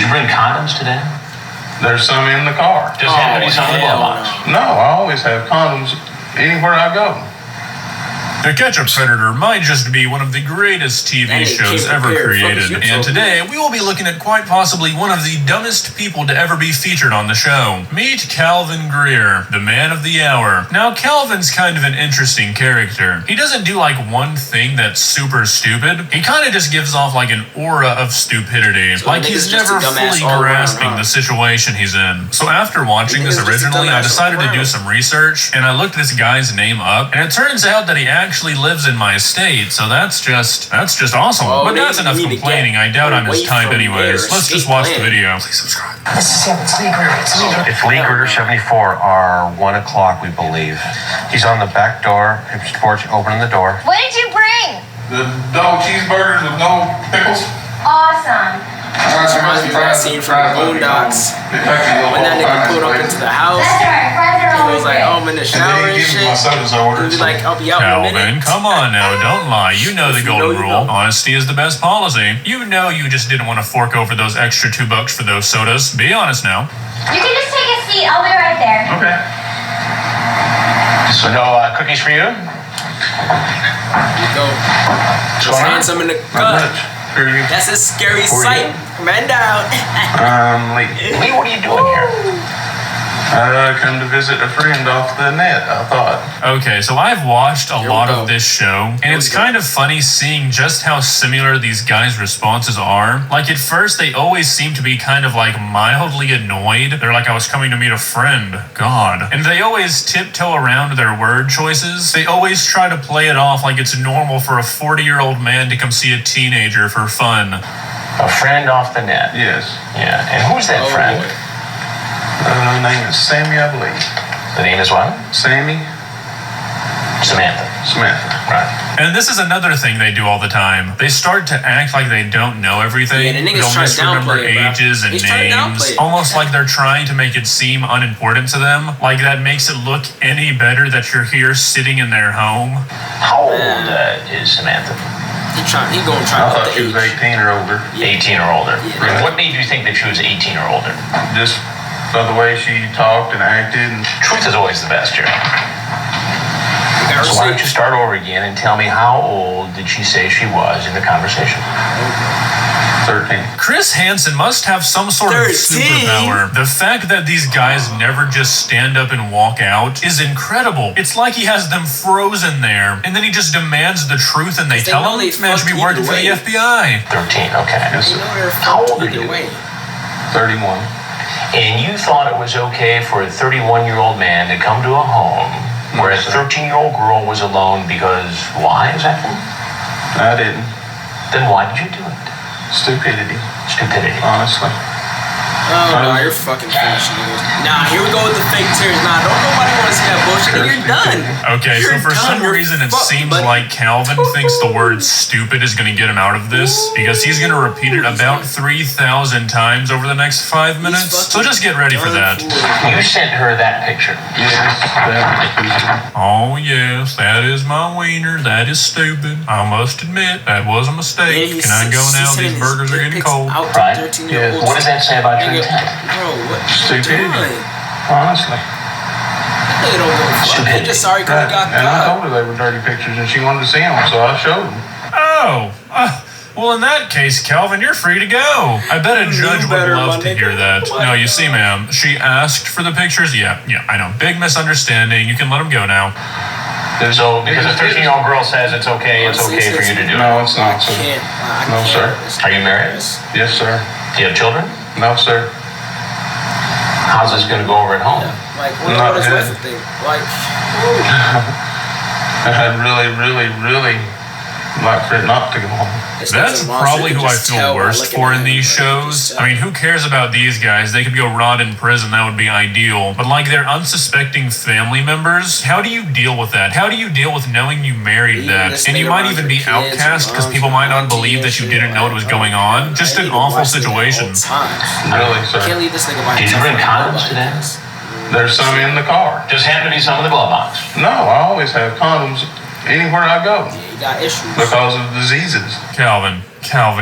you bring condoms today? There's some in the car. Just happen to be some in the glove box. No, I always have condoms anywhere I go. The Ketchup Senator might just be one of the greatest TV shows ever created, and today we will be looking at quite possibly one of the dumbest people to ever be featured on the show. Meet Calvin Greer, the man of the hour. Now, Calvin's kind of an interesting character. He doesn't do like one thing that's super stupid. He kind of just gives off like an aura of stupidity, so like he's never fully grasping the situation he's in. So after watching this originally, I decided to do some research, and I looked this guy's name up, and it turns out that he actually lives in my state, so that's just awesome. But that's enough complaining. I doubt I'm his type anyways. Let's just watch the video. Please subscribe. This is him. It's Lee Greer. It's Lee Greer, 74, or 1 o'clock, we believe. He's on the back door. His porch, opening the door. What did you bring? The double cheeseburgers with no pickles. Awesome. Reminds me of that scene from the Boondocks. When that nigga pulled up into the house, he was like, oh, I'm in the shower and shit. He was like, I'll be out in a minute. Calvin, come on now, don't lie. You know the golden rule. Honesty is the best policy. You know you just didn't want to fork over those extra $2 for those sodas. Be honest now. You can just take a seat. I'll be right there. Okay. So no cookies for you? Here you go. Just hand some in the cup. That's a scary sight. Man down. Lee, what are you doing here? Come to visit a friend off the net, I thought. Okay, so I've watched a lot of this show, and it's kind of funny seeing just how similar these guys' responses are. Like, at first, they always seem to be kind of, like, mildly annoyed. They're like, I was coming to meet a friend. God. And they always tiptoe around their word choices. They always try to play it off like it's normal for a 40-year-old man to come see a teenager for fun. A friend off the net? Yes. Yeah, and who's that friend? The name is Sammy, I believe. The name is what? Sammy? Samantha. Right. And this is another thing they do all the time. They start to act like they don't know everything. They'll misremember ages and names, almost like they're trying to make it seem unimportant to them. Like that makes it look any better that you're here sitting in their home. How old is Samantha? He gonna try I thought she was 18 or older. 18 or older. Yeah. What made you think that she was 18 or older? Just by the way she talked and acted. Truth is always the best, Jerry. So why don't you start over again and tell me how old did she say she was in the conversation? 13. Chris Hansen must have some sort of superpower. The fact that these guys never just stand up and walk out is incredible. It's like he has them frozen there, and then he just demands the truth and they tell him, man should be working for the FBI. 13, okay. How old are you? 31. And you thought it was okay for a 31-year-old man to come to a home where a 13-year-old girl was alone because why exactly? I didn't. Then why did you do it? Stupidity. Honestly. Oh, no, you're fucking finished. Nah, here we go with the fake tears. Nah, don't nobody want to see that bullshit. You're done. Okay, so for some reason it seems like Calvin thinks the word stupid is going to get him out of this, because he's going to repeat it about 3,000 times over the next 5 minutes. So just get ready for that. You sent her that picture. Yes, that Oh yes, that is my wiener. That is stupid. I must admit, that was a mistake. Can I go now? These burgers are getting cold. Right. Yeah. What does that say about your intent? Bro, what? stupidity. Honestly. They don't give a fuck. They just sorry because got and I told her they were dirty pictures and she wanted to see them, so I showed them. Oh, well, in that case, Calvin, you're free to go. I bet a judge would love to hear that. No, you see, ma'am, she asked for the pictures. Yeah, I know. Big misunderstanding. You can let him go now. So, because a 13-year-old girl says it's okay for you to do it. No, it's not, sir. No, sir. Are you married? Yes, sir. Do you have children? No, sir. How's this going to go over at home? Like, what is with the thing? Like, I'd really like for it not to go home. That's probably who I feel worst for in these shows. I mean, who cares about these guys? They could go rot in prison, that would be ideal. But like their unsuspecting family members, how do you deal with that? How do you deal with knowing you married that? And you might even be outcast because people might not believe that you didn't know what was going on. Just an awful situation. Really, sir. Can't leave this nigga by Did you bring condoms today? There's some in the car. Just happen to be some in the glove box. No, I always have condoms anywhere I go. Yeah, you got issues. Because of diseases. Calvin,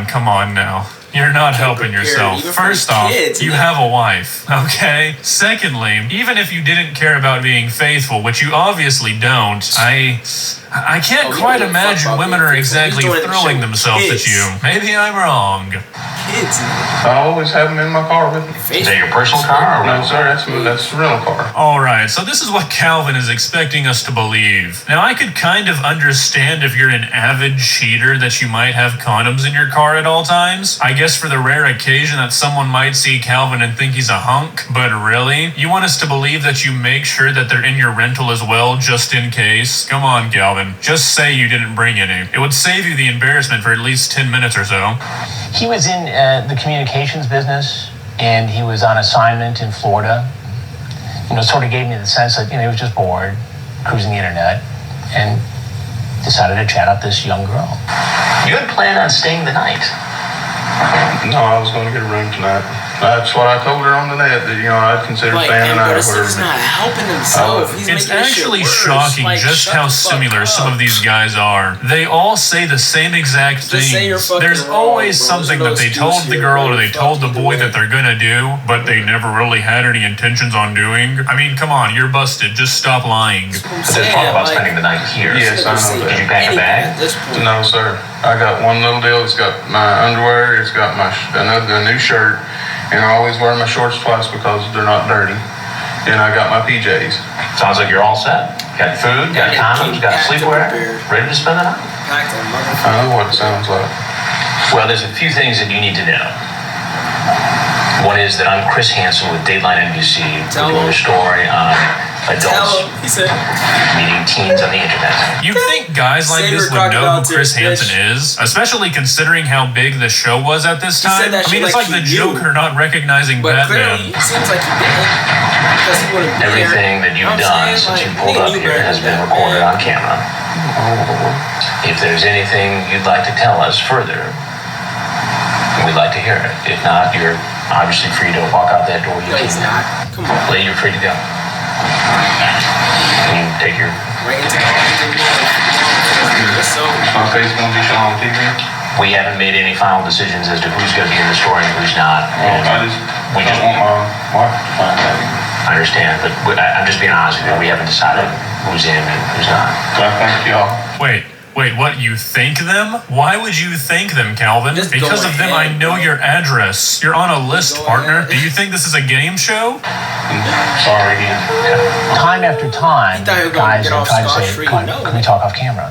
come on now. You're not helping yourself. Even for First off, kids, you have a wife, okay? Secondly, even if you didn't care about being faithful, which you obviously don't, I can't quite imagine women are exactly throwing themselves at you. Maybe I'm wrong. Kids, I always have them in my car with me. Is that your personal car or No, sir, that's the rental car. Alright, so this is what Calvin is expecting us to believe. Now, I could kind of understand if you're an avid cheater that you might have condoms in your car at all times. I guess for the rare occasion that someone might see Calvin and think he's a hunk. But really? You want us to believe that you make sure that they're in your rental as well, just in case? Come on, Calvin. Just say you didn't bring any. It would save you the embarrassment for at least 10 minutes or so. He was in the communications business, and he was on assignment in Florida. Sort of gave me the sense that, he was just bored, cruising the internet, and decided to chat up this young girl. You had planned on staying the night. No, I was going to get a room tonight. That's what I told her on the net, that, I'd consider staying the night. But he's not helping himself. It's actually shocking just how similar some of these guys are. They all say the same exact things. There's always something that they told the girl or they told the boy that they're gonna do, but they never really had any intentions on doing. I mean, come on, you're busted. Just stop lying. But there's talk about spending the night here. Yes, I know that. Did you pack a bag? No, sir. I got one little deal. It's got my underwear. It's got a new shirt. And I always wear my shorts twice because they're not dirty. And I got my PJs. Sounds like you're all set. Got food, got condoms, got sleepwear. Ready to spend the night? I know what it sounds like. Well, there's a few things that you need to know. One is that I'm Chris Hansen with Dateline NBC. We're doing a story on adults meeting teens on the internet. You'd think guys like this would know who Chris Hansen is, especially considering how big the show was at this time. I mean, it's like the Joker not recognizing Batman. Everything that you've done since you pulled up here has been recorded on camera. If there's anything you'd like to tell us further, we'd like to hear it. If not, you're obviously free to walk out that door. Come on. You're free to go. You take your... Right into the My face going to be shown on TV? We haven't made any final decisions as to who's going to be in the story and who's not. I just want my wife to find out. I understand, but I'm just being honest with you. We haven't decided who's in and who's not. So I thank y'all. Wait, what, you thank them? Why would you thank them, Calvin? Because of them, I know your address. You're on a list, partner. Do you think this is a game show? Sorry again. Time after time, guys have tried to say, come on, can we talk off camera?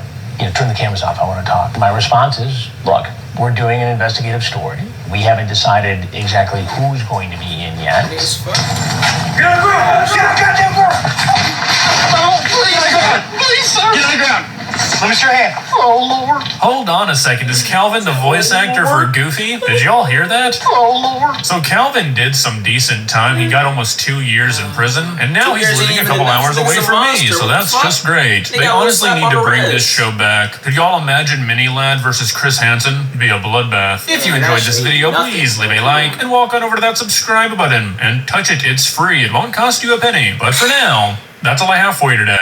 Turn the cameras off, I want to talk. My response is, look, we're doing an investigative story. We haven't decided exactly who's going to be in yet. Get on the ground! Get on the goddamn ground! Oh, please, sir! Get on the ground! Let me see your hand. Oh, Lord. Hold on a second. Is Calvin the voice actor for Goofy? Did y'all hear that? Oh, Lord. So Calvin did some decent time. He got almost 2 years in prison, and now he's living a couple hours away from me, so that's just great. They honestly need to bring this show back. Could y'all imagine Mini Lad versus Chris Hansen? It'd be a bloodbath. If you enjoyed this video, please leave a like and walk on over to that subscribe button and touch it. It's free. It won't cost you a penny. But for now, that's all I have for you today.